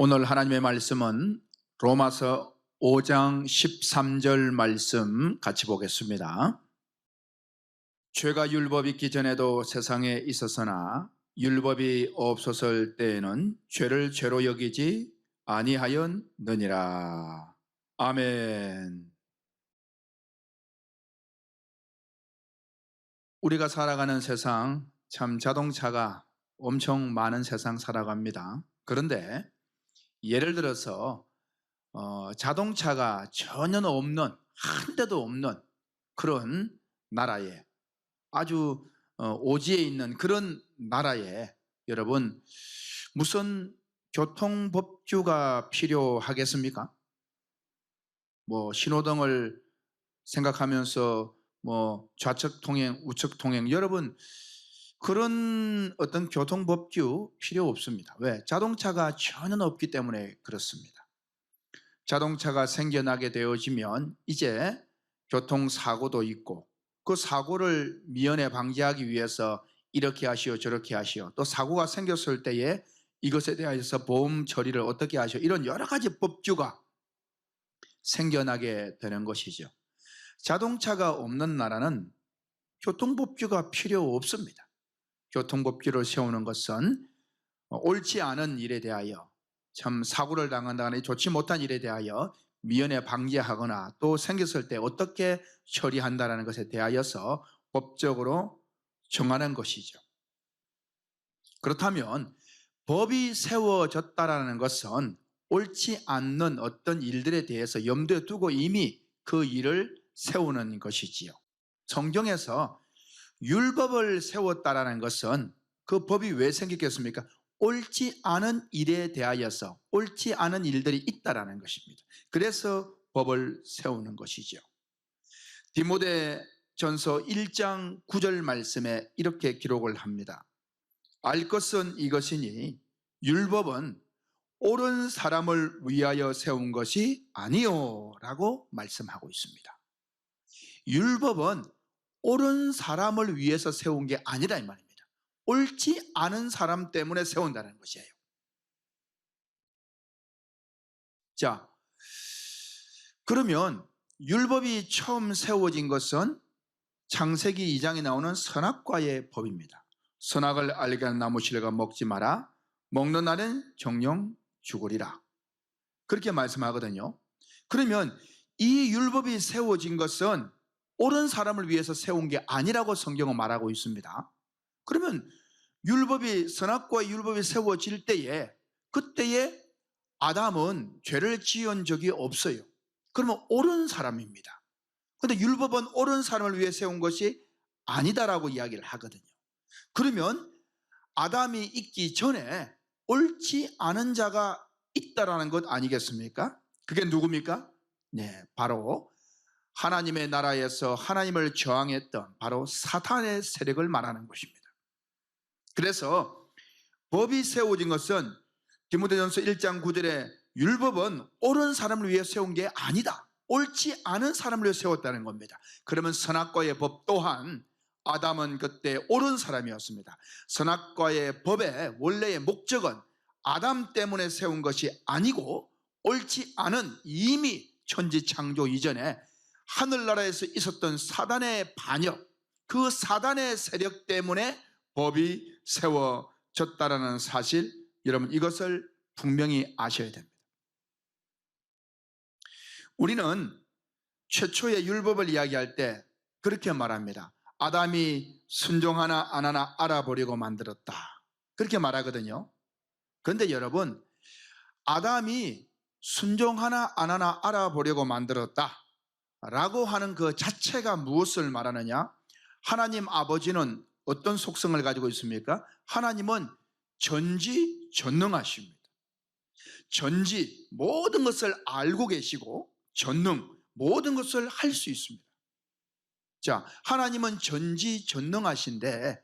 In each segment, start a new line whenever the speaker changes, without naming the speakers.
오늘 하나님의 말씀은 로마서 5장 13절 말씀 같이 보겠습니다. 죄가 율법이 있기 전에도 세상에 있었으나 율법이 없었을 때에는 죄를 죄로 여기지 아니하였느니라. 아멘. 우리가 살아가는 세상, 참 자동차가 엄청 많은 세상 살아갑니다. 그런데 예를 들어서 자동차가 전혀 없는, 한 대도 없는 그런 나라에, 아주 오지에 있는 그런 나라에 여러분 무슨 교통법규가 필요하겠습니까? 신호등을 생각하면서 좌측 통행, 우측 통행, 여러분 그런 어떤 교통법규 필요 없습니다. 왜? 자동차가 전혀 없기 때문에 그렇습니다. 자동차가 생겨나게 되어지면 이제 교통사고도 있고, 그 사고를 미연에 방지하기 위해서 이렇게 하시오 저렇게 하시오, 또 사고가 생겼을 때에 이것에 대해서 보험 처리를 어떻게 하시오, 이런 여러 가지 법규가 생겨나게 되는 것이죠. 자동차가 없는 나라는 교통법규가 필요 없습니다. 교통법규를 세우는 것은 옳지 않은 일에 대하여, 참 사고를 당한다거나 좋지 못한 일에 대하여 미연에 방지하거나 또 생겼을 때 어떻게 처리한다는 것에 대하여서 법적으로 정하는 것이죠. 그렇다면 법이 세워졌다는 것은 옳지 않는 어떤 일들에 대해서 염두에 두고 이미 그 일을 세우는 것이지요. 성경에서 율법을 세웠다라는 것은 그 법이 왜 생겼겠습니까? 옳지 않은 일에 대하여서 옳지 않은 일들이 있다라는 것입니다. 그래서 법을 세우는 것이죠. 디모데전서 1장 9절 말씀에 이렇게 기록을 합니다. 알 것은 이것이니 율법은 옳은 사람을 위하여 세운 것이 아니요 라고 말씀하고 있습니다. 율법은 옳은 사람을 위해서 세운 게 아니라 이 말입니다. 옳지 않은 사람 때문에 세운다는 것이에요. 자, 그러면 율법이 처음 세워진 것은 창세기 2장에 나오는 선악과의 법입니다. 선악을 알게 하는 나무 실과 먹지 마라, 먹는 날은 정령 죽으리라, 그렇게 말씀하거든요. 그러면 이 율법이 세워진 것은 옳은 사람을 위해서 세운 게 아니라고 성경은 말하고 있습니다. 그러면 율법이, 선악과의 율법이 세워질 때에, 그때에 아담은 죄를 지은 적이 없어요. 그러면 옳은 사람입니다. 그런데 율법은 옳은 사람을 위해 세운 것이 아니다라고 이야기를 하거든요. 그러면 아담이 있기 전에 옳지 않은 자가 있다라는 것 아니겠습니까? 그게 누굽니까? 네, 바로 하나님의 나라에서 하나님을 저항했던 바로 사탄의 세력을 말하는 것입니다. 그래서 법이 세워진 것은 디모데전서 1장 9절에 율법은 옳은 사람을 위해 세운 게 아니다, 옳지 않은 사람을 위해 세웠다는 겁니다. 그러면 선악과의 법 또한 아담은 그때 옳은 사람이었습니다. 선악과의 법의 원래의 목적은 아담 때문에 세운 것이 아니고 옳지 않은, 이미 천지 창조 이전에 하늘나라에서 있었던 사단의 반역, 그 사단의 세력 때문에 법이 세워졌다는 사실, 여러분 이것을 분명히 아셔야 됩니다. 우리는 최초의 율법을 이야기할 때 그렇게 말합니다. 아담이 순종하나 안 하나 알아보려고 만들었다, 그렇게 말하거든요. 그런데 여러분, 아담이 순종하나 안 하나 알아보려고 만들었다 라고 하는 그 자체가 무엇을 말하느냐? 하나님 아버지는 어떤 속성을 가지고 있습니까? 하나님은 전지전능하십니다. 전지, 모든 것을 알고 계시고, 전능, 모든 것을 할 수 있습니다. 자, 하나님은 전지전능하신데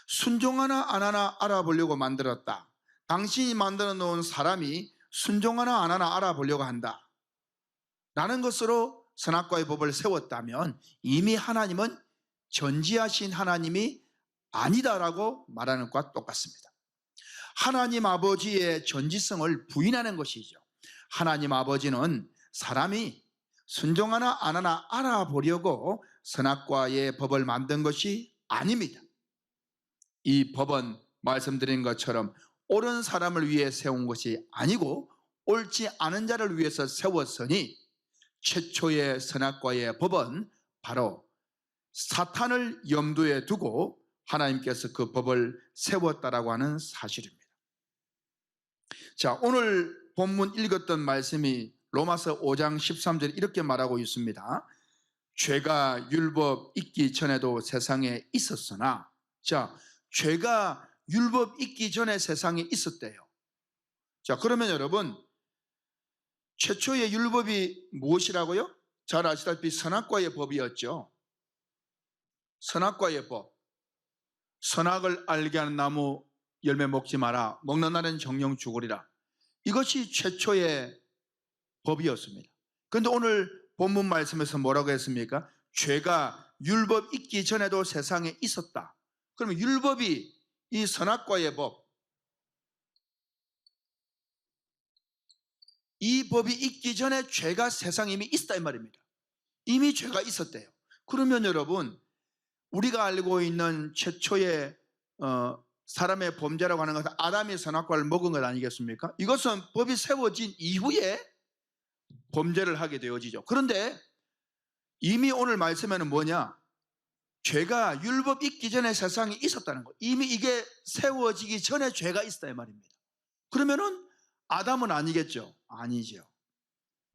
순종하나 안 하나 알아보려고 만들었다, 당신이 만들어 놓은 사람이 순종하나 안 하나 알아보려고 한다 라는 것으로 선악과의 법을 세웠다면 이미 하나님은 전지하신 하나님이 아니다라고 말하는 것과 똑같습니다. 하나님 아버지의 전지성을 부인하는 것이죠. 하나님 아버지는 사람이 순종하나 안 하나 알아보려고 선악과의 법을 만든 것이 아닙니다. 이 법은 말씀드린 것처럼 옳은 사람을 위해 세운 것이 아니고 옳지 않은 자를 위해서 세웠으니 최초의 선악과의 법은 바로 사탄을 염두에 두고 하나님께서 그 법을 세웠다라고 하는 사실입니다. 자, 오늘 본문 읽었던 말씀이 로마서 5장 13절에 이렇게 말하고 있습니다. 죄가 율법 있기 전에도 세상에 있었으나, 자, 죄가 율법 있기 전에 세상에 있었대요. 자, 그러면 여러분, 최초의 율법이 무엇이라고요? 잘 아시다시피 선악과의 법이었죠. 선악과의 법. 선악을 알게 하는 나무 열매 먹지 마라. 먹는 날은 정령 죽으리라. 이것이 최초의 법이었습니다. 그런데 오늘 본문 말씀에서 뭐라고 했습니까? 죄가 율법 있기 전에도 세상에 있었다. 그러면 율법이 이 선악과의 법, 이 법이 있기 전에 죄가 세상에 이미 있었다 이 말입니다. 이미 죄가 있었대요. 그러면 여러분, 우리가 알고 있는 최초의 사람의 범죄라고 하는 것은 아담이 선악과를 먹은 것 아니겠습니까? 이것은 법이 세워진 이후에 범죄를 하게 되어지죠. 그런데 이미 오늘 말씀에는 뭐냐? 죄가 율법 있기 전에 세상에 있었다는 거. 이미 이게 세워지기 전에 죄가 있었다 이 말입니다. 그러면은 아담은 아니겠죠? 아니죠.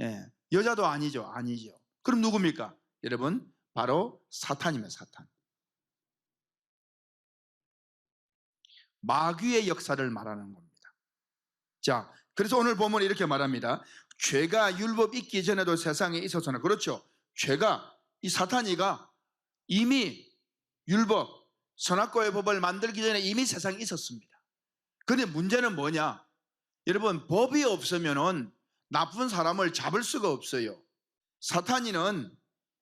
예, 여자도 아니죠? 아니죠. 그럼 누굽니까? 여러분, 바로 사탄입니다. 사탄. 마귀의 역사를 말하는 겁니다. 자, 그래서 오늘 보면 이렇게 말합니다. 죄가 율법 있기 전에도 세상에 있었잖아요. 그렇죠? 죄가, 이 사탄이가 이미 율법, 선악과의 법을 만들기 전에 이미 세상에 있었습니다. 그런데 문제는 뭐냐? 여러분, 법이 없으면은 나쁜 사람을 잡을 수가 없어요. 사탄이는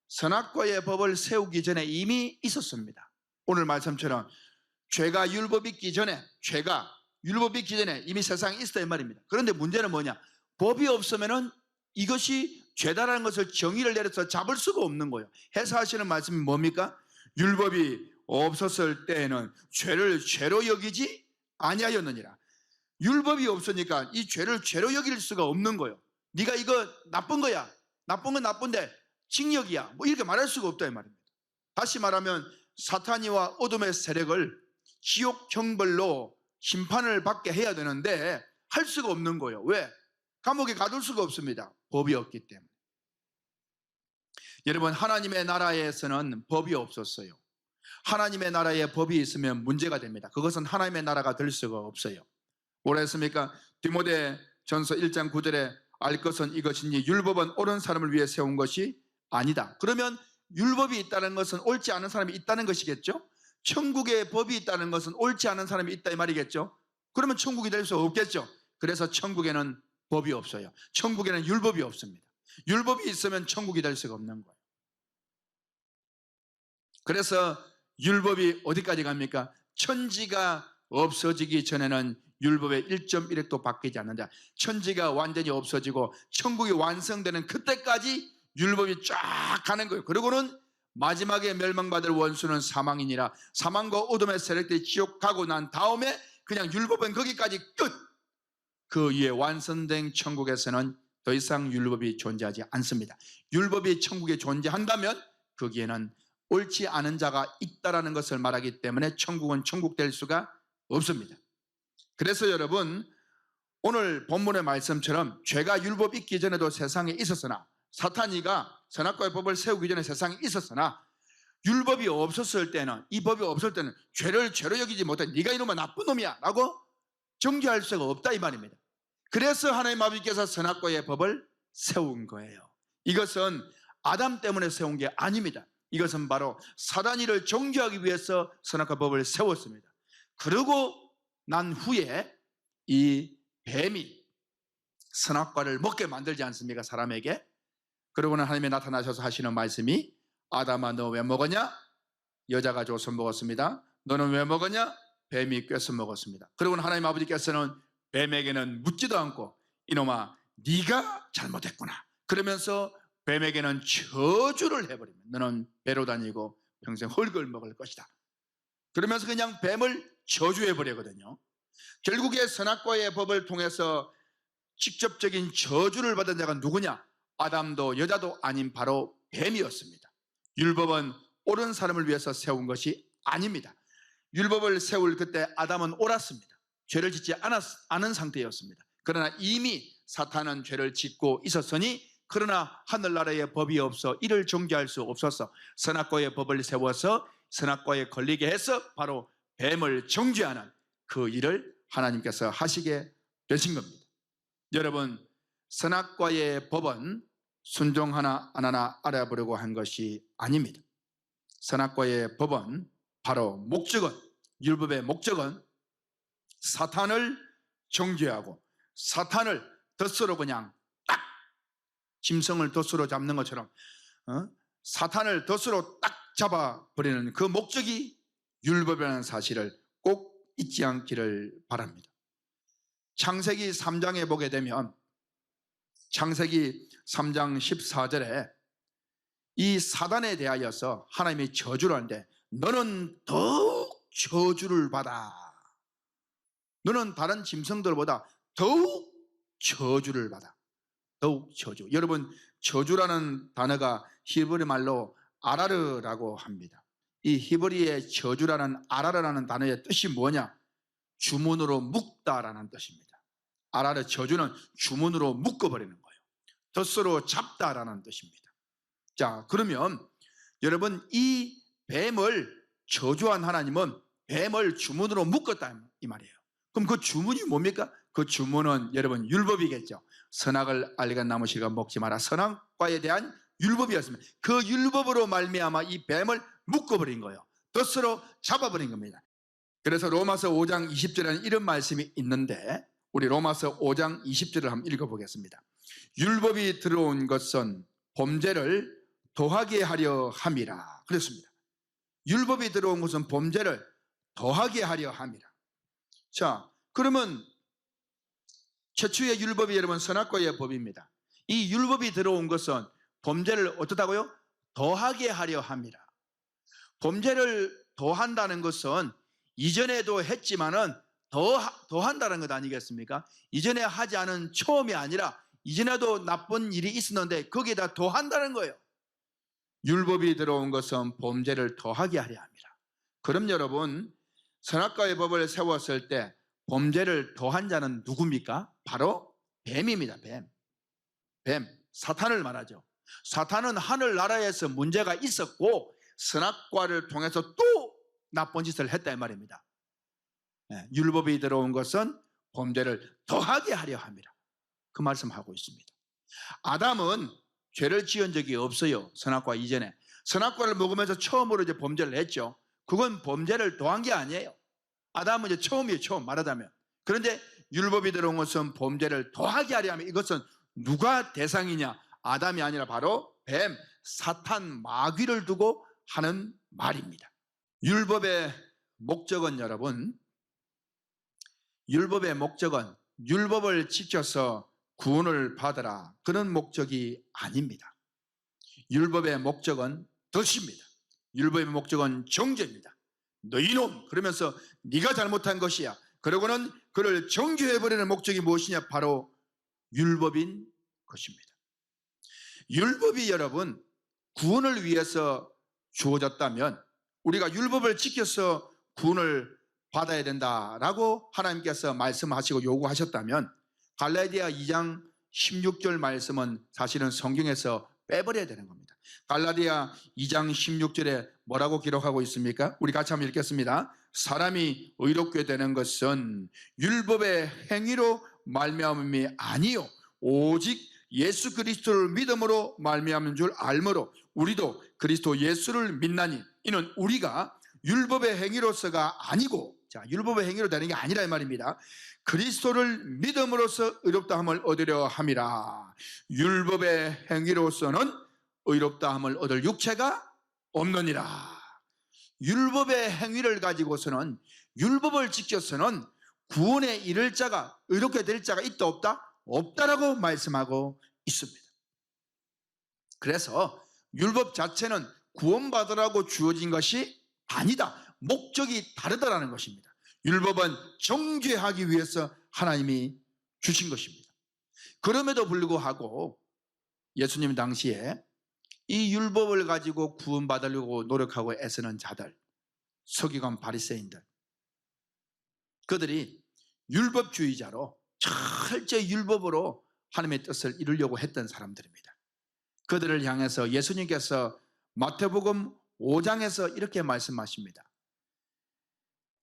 선악과의 법을 세우기 전에 이미 있었습니다. 오늘 말씀처럼 죄가 율법 있기 전에, 죄가 율법 있기 전에 이미 세상에 있었다 이 말입니다. 그런데 문제는 뭐냐? 법이 없으면은 이것이 죄다라는 것을 정의를 내려서 잡을 수가 없는 거예요. 해석하시는 말씀이 뭡니까? 율법이 없었을 때에는 죄를 죄로 여기지 아니하였느니라. 율법이 없으니까 이 죄를 죄로 여길 수가 없는 거예요. 네가 이거 나쁜 거야. 나쁜 건 나쁜데 징역이야. 뭐 이렇게 말할 수가 없다 이 말입니다. 다시 말하면 사탄이와 어둠의 세력을 지옥 형벌로 심판을 받게 해야 되는데 할 수가 없는 거예요. 왜? 감옥에 가둘 수가 없습니다. 법이 없기 때문에. 여러분, 하나님의 나라에서는 법이 없었어요. 하나님의 나라에 법이 있으면 문제가 됩니다. 그것은 하나님의 나라가 될 수가 없어요. 뭐라 했습니까? 디모데 전서 1장 9절에 알 것은 이것이니 율법은 옳은 사람을 위해 세운 것이 아니다. 그러면 율법이 있다는 것은 옳지 않은 사람이 있다는 것이겠죠? 천국에 법이 있다는 것은 옳지 않은 사람이 있다 이 말이겠죠? 그러면 천국이 될 수 없겠죠? 그래서 천국에는 법이 없어요. 천국에는 율법이 없습니다. 율법이 있으면 천국이 될 수가 없는 거예요. 그래서 율법이 어디까지 갑니까? 천지가 없어지기 전에는 율법의 1.1획도 바뀌지 않는다. 천지가 완전히 없어지고 천국이 완성되는 그때까지 율법이 쫙 가는 거예요. 그리고는 마지막에 멸망받을 원수는 사망이니라. 사망과 어둠의 세력들이 지옥 가고 난 다음에 그냥 율법은 거기까지 끝. 그 위에 완성된 천국에서는 더 이상 율법이 존재하지 않습니다. 율법이 천국에 존재한다면 거기에는 옳지 않은 자가 있다라는 것을 말하기 때문에 천국은 천국 될 수가 없습니다. 그래서 여러분, 오늘 본문의 말씀처럼 죄가 율법 있기 전에도 세상에 있었으나, 사탄이가 선악과의 법을 세우기 전에 세상에 있었으나, 율법이 없었을 때는, 이 법이 없을 때는 죄를 죄로 여기지 못해 네가 이놈은 나쁜 놈이야 라고 정죄할 수가 없다 이 말입니다. 그래서 하나님 아버지께서 선악과의 법을 세운 거예요. 이것은 아담 때문에 세운 게 아닙니다. 이것은 바로 사단이를 정죄하기 위해서 선악과 법을 세웠습니다. 그러고 난 후에 이 뱀이 선악과를 먹게 만들지 않습니까? 사람에게. 그러고는 하나님이 나타나셔서 하시는 말씀이, 아담아 너 왜 먹었냐? 여자가 줘서 먹었습니다. 너는 왜 먹었냐? 뱀이 꿰서 먹었습니다. 그러고는 하나님 아버지께서는 뱀에게는 묻지도 않고 이놈아 네가 잘못했구나 그러면서 뱀에게는 저주를 해버립니다. 너는 배로 다니고 평생 흙을 먹을 것이다. 그러면서 그냥 뱀을 저주해버리거든요. 결국에 선악과의 법을 통해서 직접적인 저주를 받은 자가 누구냐? 아담도 여자도 아닌 바로 뱀이었습니다. 율법은 옳은 사람을 위해서 세운 것이 아닙니다. 율법을 세울 그때 아담은 옳았습니다. 죄를 짓지 않은 상태였습니다. 그러나 이미 사탄은 죄를 짓고 있었으니 그러나 하늘나라의 법이 없어 이를 정죄할 수 없어서 선악과의 법을 세워서 선악과에 걸리게 해서 바로 뱀을 정죄하는 그 일을 하나님께서 하시게 되신 겁니다. 여러분, 선악과의 법은 순종하나 안 하나 알아보려고 한 것이 아닙니다. 선악과의 법은 바로 목적은, 율법의 목적은 사탄을 정죄하고 사탄을 덫으로 그냥 딱 짐승을 덫으로 잡는 것처럼 사탄을 덫으로 딱 잡아버리는 그 목적이 율법이라는 사실을 꼭 잊지 않기를 바랍니다. 창세기 3장에 보게 되면 창세기 3장 14절에 이 사단에 대하여서 하나님이 저주를 하는데 너는 더욱 저주를 받아. 너는 다른 짐승들보다 더욱 저주를 받아. 더욱 저주. 여러분, 저주라는 단어가 히브리 말로 아라르라고 합니다. 이 히브리의 저주라는 아라르라는 단어의 뜻이 뭐냐? 주문으로 묶다라는 뜻입니다. 아라르 저주는 주문으로 묶어버리는 거예요. 덫으로 잡다라는 뜻입니다. 자, 그러면 여러분 이 뱀을 저주한 하나님은 뱀을 주문으로 묶었다 이 말이에요. 그럼 그 주문이 뭡니까? 그 주문은 여러분 율법이겠죠. 선악을 알건 나무 실과 먹지 마라. 선악과에 대한 율법이었습니다. 그 율법으로 말미암아 이 뱀을 묶어버린 거예요. 덫으로 잡아버린 겁니다. 그래서 로마서 5장 20절에는 이런 말씀이 있는데 우리 로마서 5장 20절을 한번 읽어보겠습니다. 율법이 들어온 것은 범죄를 더하게 하려 함이라 그랬습니다. 율법이 들어온 것은 범죄를 더하게 하려 함이라. 자, 그러면 최초의 율법이 여러분 선악과의 법입니다. 이 율법이 들어온 것은 범죄를 어떻다고요? 더하게 하려 함이라. 범죄를 더한다는 것은 이전에도 했지만은 더한다는 것 아니겠습니까? 이전에 하지 않은 처음이 아니라 이전에도 나쁜 일이 있었는데 거기에다 더한다는 거예요. 율법이 들어온 것은 범죄를 더하게 하려 함이라. 그럼 여러분 선악과의 법을 세웠을 때 범죄를 더한 자는 누굽니까? 바로 뱀입니다. 뱀, 사탄을 말하죠. 사탄은 하늘나라에서 문제가 있었고 선악과를 통해서 또 나쁜 짓을 했다 이 말입니다. 율법이 들어온 것은 범죄를 더하게 하려 함이라. 그 말씀하고 있습니다. 아담은 죄를 지은 적이 없어요. 선악과 이전에. 선악과를 먹으면서 처음으로 이제 범죄를 했죠. 그건 범죄를 더한 게 아니에요. 아담은 이제 처음이에요. 처음 말하자면. 그런데 율법이 들어온 것은 범죄를 더하게 하려 하면 이것은 누가 대상이냐? 아담이 아니라 바로 뱀, 사탄, 마귀를 두고 하는 말입니다. 율법의 목적은 여러분, 율법의 목적은 율법을 지켜서 구원을 받으라 그런 목적이 아닙니다. 율법의 목적은 덫입니다. 율법의 목적은 정죄입니다. 너 이놈 그러면서 네가 잘못한 것이야. 그러고는 그를 정죄해버리는 목적이 무엇이냐? 바로 율법인 것입니다. 율법이 여러분 구원을 위해서 주어졌다면 우리가 율법을 지켜서 구원을 받아야 된다라고 하나님께서 말씀하시고 요구하셨다면 갈라디아 2장 16절 말씀은 사실은 성경에서 빼버려야 되는 겁니다. 갈라디아 2장 16절에 뭐라고 기록하고 있습니까? 우리 같이 한번 읽겠습니다. 사람이 의롭게 되는 것은 율법의 행위로 말미암음이 아니요 오직 예수 그리스도를 믿음으로 말미암은 줄 알므로 우리도 그리스도 예수를 믿나니 이는 우리가 율법의 행위로서가 아니고 자 율법의 행위로 되는 게 아니라 이 말입니다. 그리스도를 믿음으로써 의롭다함을 얻으려 함이라. 율법의 행위로서는 의롭다함을 얻을 육체가 없느니라. 율법의 행위를 가지고서는, 율법을 지켜서는 구원에 이를 자가, 의롭게 될 자가 있다 없다? 없다라고 말씀하고 있습니다. 그래서 율법 자체는 구원받으라고 주어진 것이 아니다. 목적이 다르다라는 것입니다. 율법은 정죄하기 위해서 하나님이 주신 것입니다. 그럼에도 불구하고 예수님 당시에 이 율법을 가지고 구원받으려고 노력하고 애쓰는 자들, 서기관 바리새인들, 그들이 율법주의자로 철저히 율법으로 하나님의 뜻을 이루려고 했던 사람들입니다. 그들을 향해서 예수님께서 마태복음 5장에서 이렇게 말씀하십니다.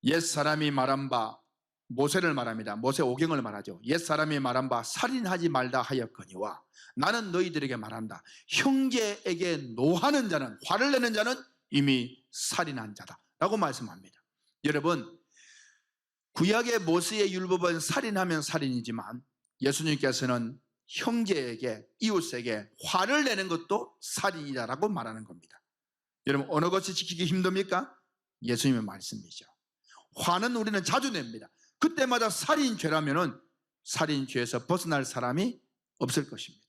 옛사람이 말한 바, 모세를 말합니다. 모세 오경을 말하죠. 옛사람이 말한 바 살인하지 말다 하였거니와 나는 너희들에게 말한다. 형제에게 노하는 자는, 화를 내는 자는 이미 살인한 자다 라고 말씀합니다. 여러분, 구약의 모세의 율법은 살인하면 살인이지만 예수님께서는 형제에게, 이웃에게 화를 내는 것도 살인이다라고 말하는 겁니다. 여러분, 어느 것이 지키기 힘듭니까? 예수님의 말씀이죠. 화는 우리는 자주 냅니다. 그때마다 살인죄라면은 살인죄에서 벗어날 사람이 없을 것입니다.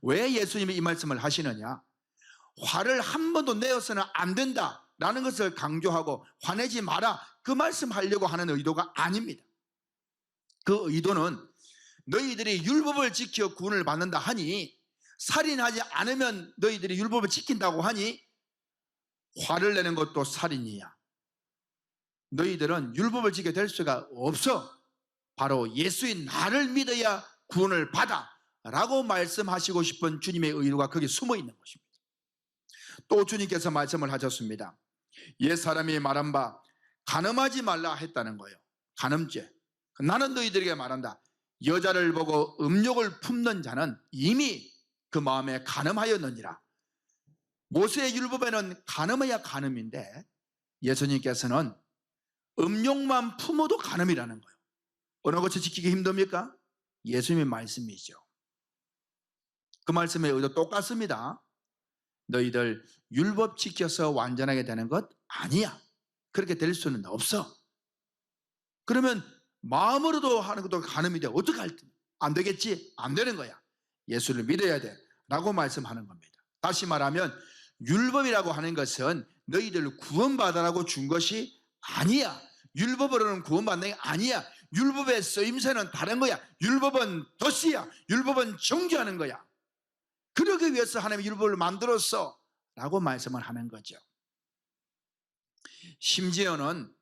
왜 예수님이 이 말씀을 하시느냐? 화를 한 번도 내어서는 안 된다라는 것을 강조하고 화내지 마라, 그 말씀하려고 하는 의도가 아닙니다. 그 의도는 너희들이 율법을 지켜 구원을 받는다 하니, 살인하지 않으면 너희들이 율법을 지킨다고 하니 화를 내는 것도 살인이야. 너희들은 율법을 지켜 될 수가 없어. 바로 예수인 나를 믿어야 구원을 받아 라고 말씀하시고 싶은 주님의 의도가 거기 숨어 있는 것입니다. 또 주님께서 말씀을 하셨습니다. 옛사람이 말한 바 간음하지 말라 했다는 거예요. 간음죄. 나는 너희들에게 말한다. 여자를 보고 음욕을 품는 자는 이미 그 마음에 간음하였느니라. 모세의 율법에는 간음해야 간음인데 예수님께서는 음욕만 품어도 간음이라는 거예요. 어느 것이 지키기 힘듭니까? 예수님의 말씀이죠. 그 말씀의 의도 똑같습니다. 너희들 율법 지켜서 완전하게 되는 것 아니야. 그렇게 될 수는 없어. 그러면 마음으로도 하는 것도 간음이 돼. 어떻게 할 때? 안 되겠지? 안 되는 거야. 예수를 믿어야 돼 라고 말씀하는 겁니다. 다시 말하면 율법이라고 하는 것은 너희들 구원받으라고 준 것이 아니야. 율법으로는 구원받는 게 아니야. 율법의 쓰임새는 다른 거야. 율법은 덫이야. 율법은 정죄하는 거야. 그러기 위해서 하나님이 율법을 만들었어 라고 말씀을 하는 거죠. 심지어는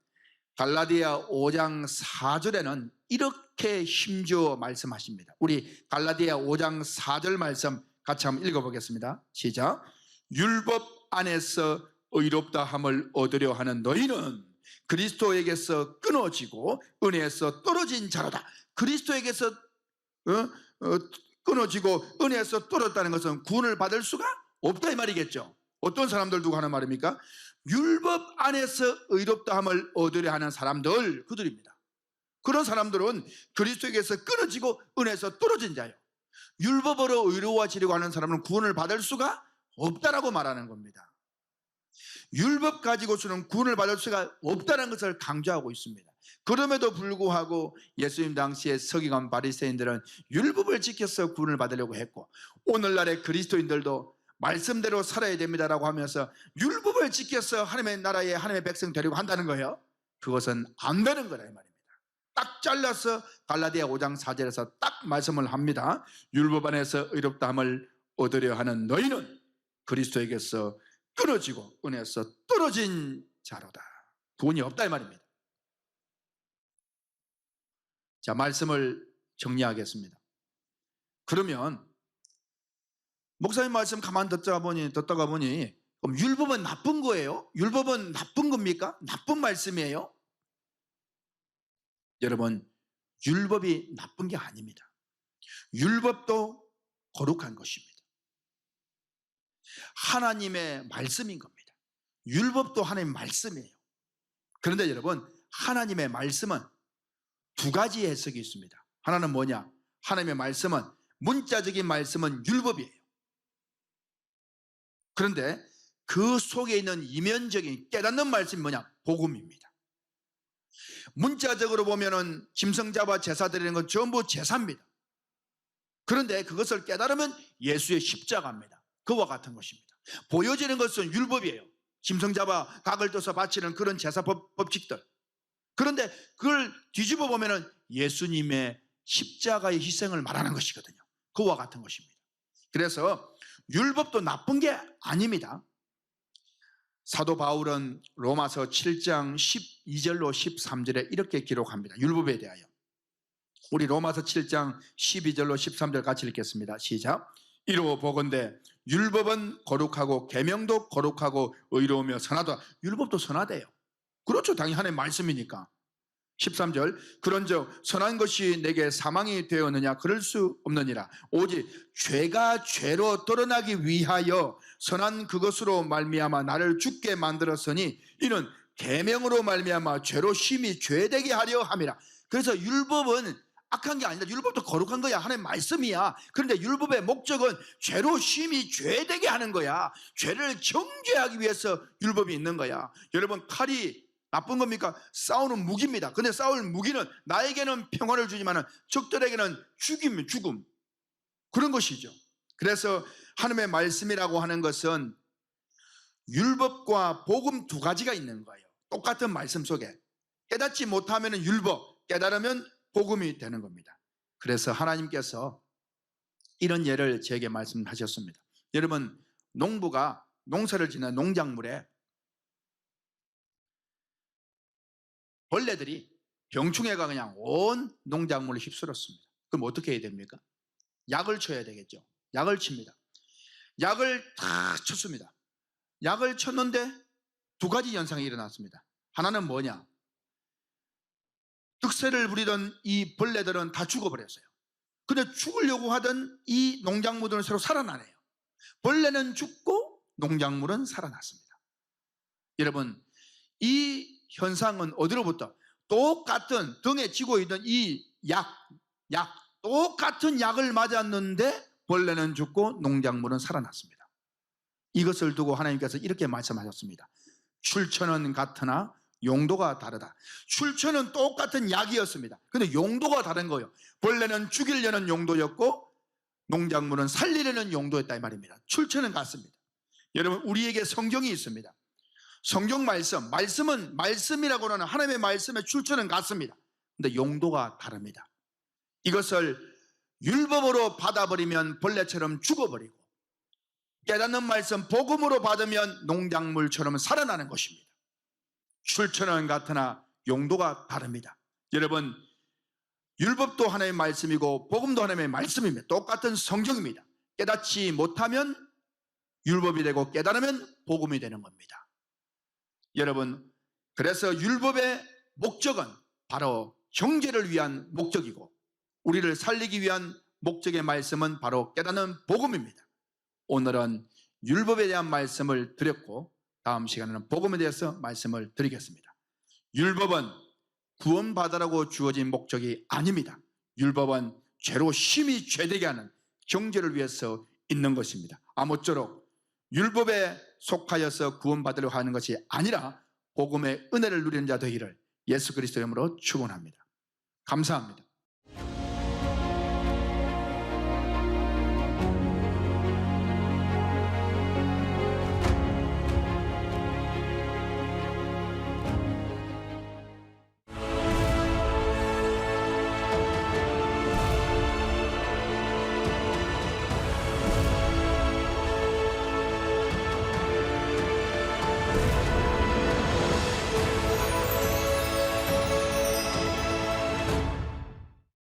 갈라디아 5장 4절에는 이렇게 힘주어 말씀하십니다. 우리 갈라디아 5장 4절 말씀 같이 한번 읽어보겠습니다. 시작. 율법 안에서 의롭다 함을 얻으려 하는 너희는 그리스도에게서 끊어지고 은혜에서 떨어진 자로다. 그리스도에게서 끊어지고 은혜에서 떨어졌다는 것은 구원을 받을 수가 없다 이 말이겠죠. 어떤 사람들 두고 하는 말입니까? 율법 안에서 의롭다함을 얻으려 하는 사람들, 그들입니다. 그런 사람들은 그리스도에게서 끊어지고 은혜에서 떨어진 자예요. 율법으로 의로워지려고 하는 사람은 구원을 받을 수가 없다라고 말하는 겁니다. 율법 가지고서는 구원을 받을 수가 없다는 것을 강조하고 있습니다. 그럼에도 불구하고 예수님 당시에 서기관 바리새인들은 율법을 지켜서 구원을 받으려고 했고, 오늘날의 그리스도인들도 말씀대로 살아야 됩니다라고 하면서 율법을 지켜서 하나님의 나라에 하나님의 백성 되려고 한다는 거예요. 그것은 안 되는 거라 이 말입니다. 딱 잘라서 갈라디아 5장 4절에서 딱 말씀을 합니다. 율법 안에서 의롭다함을 얻으려 하는 너희는 그리스도에게서 끊어지고 은혜에서 떨어진 자로다. 구원이 없다 이 말입니다. 자, 말씀을 정리하겠습니다. 그러면 목사님 말씀 가만 듣다가 보니 그럼 율법은 나쁜 거예요? 율법은 나쁜 겁니까? 나쁜 말씀이에요? 여러분, 율법이 나쁜 게 아닙니다. 율법도 거룩한 것입니다. 하나님의 말씀인 겁니다. 율법도 하나님의 말씀이에요. 그런데 여러분, 하나님의 말씀은 두 가지 해석이 있습니다. 하나는 뭐냐? 하나님의 말씀은, 문자적인 말씀은 율법이에요. 그런데 그 속에 있는 이면적인 깨닫는 말씀이 뭐냐? 복음입니다. 문자적으로 보면은 짐승잡아 제사 드리는 건 전부 제사입니다. 그런데 그것을 깨달으면 예수의 십자가입니다. 그와 같은 것입니다. 보여지는 것은 율법이에요. 짐승잡아 각을 떠서 바치는 그런 제사 법칙들. 그런데 그걸 뒤집어 보면은 예수님의 십자가의 희생을 말하는 것이거든요. 그와 같은 것입니다. 그래서 율법도 나쁜 게 아닙니다. 사도 바울은 로마서 7장 12절로 13절에 이렇게 기록합니다. 율법에 대하여. 우리 로마서 7장 12절로 13절 같이 읽겠습니다. 시작. 이로 보건대 율법은 거룩하고 계명도 거룩하고 의로우며 선하다. 율법도 선하대요. 그렇죠. 당연히 하나님의 말씀이니까. 13절 그런즉 선한 것이 내게 사망이 되었느냐? 그럴 수 없느니라. 오직 죄가 죄로 드러나기 위하여 선한 그것으로 말미암아 나를 죽게 만들었으니 이는 계명으로 말미암아 죄로 심히 죄되게 하려 함이라. 그래서 율법은 악한 게 아니다. 율법도 거룩한 거야. 하나님의 말씀이야. 그런데 율법의 목적은 죄로 심히 죄되게 하는 거야. 죄를 정죄하기 위해서 율법이 있는 거야. 여러분, 칼이 나쁜 겁니까? 싸우는 무기입니다. 근데 싸울 무기는 나에게는 평화를 주지만 적들에게는 죽음. 그런 것이죠. 그래서 하나님의 말씀이라고 하는 것은 율법과 복음 두 가지가 있는 거예요. 똑같은 말씀 속에. 깨닫지 못하면 율법, 깨달으면 복음이 되는 겁니다. 그래서 하나님께서 이런 예를 제게 말씀하셨습니다. 여러분, 농부가 농사를 짓는 농작물에 벌레들이 병충해가 그냥 온 농작물을 휩쓸었습니다. 그럼 어떻게 해야 됩니까? 약을 쳐야 되겠죠. 약을 칩니다. 약을 다 쳤습니다. 약을 쳤는데 두 가지 현상이 일어났습니다. 하나는 뭐냐? 득세를 부리던 이 벌레들은 다 죽어버렸어요. 근데 죽으려고 하던 이 농작물들은 새로 살아나네요. 벌레는 죽고 농작물은 살아났습니다. 여러분, 이 현상은 어디로부터? 똑같은 등에 쥐고 있던 이 똑같은 약을 맞았는데 벌레는 죽고 농작물은 살아났습니다. 이것을 두고 하나님께서 이렇게 말씀하셨습니다. 출처는 같으나 용도가 다르다. 출처는 똑같은 약이었습니다. 근데 용도가 다른 거예요. 벌레는 죽이려는 용도였고 농작물은 살리려는 용도였다 이 말입니다. 출처는 같습니다. 여러분, 우리에게 성경이 있습니다. 성경 말씀은 말씀이라고 하는 하나님의 말씀의 출처는 같습니다. 근데 용도가 다릅니다. 이것을 율법으로 받아버리면 벌레처럼 죽어버리고 깨닫는 말씀 복음으로 받으면 농작물처럼 살아나는 것입니다. 출처는 같으나 용도가 다릅니다. 여러분, 율법도 하나님의 말씀이고 복음도 하나님의 말씀입니다. 똑같은 성경입니다. 깨닫지 못하면 율법이 되고 깨달으면 복음이 되는 겁니다. 여러분, 그래서 율법의 목적은 바로 형제를 위한 목적이고 우리를 살리기 위한 목적의 말씀은 바로 깨닫는 복음입니다. 오늘은 율법에 대한 말씀을 드렸고 다음 시간에는 복음에 대해서 말씀을 드리겠습니다. 율법은 구원받으라고 주어진 목적이 아닙니다. 율법은 죄로 심히 죄되게 하는 형제를 위해서 있는 것입니다. 아무쪼록 율법에 속하여서 구원받으려고 하는 것이 아니라 복음의 은혜를 누리는 자 되기를 예수 그리스도의 이름으로 축원합니다. 감사합니다.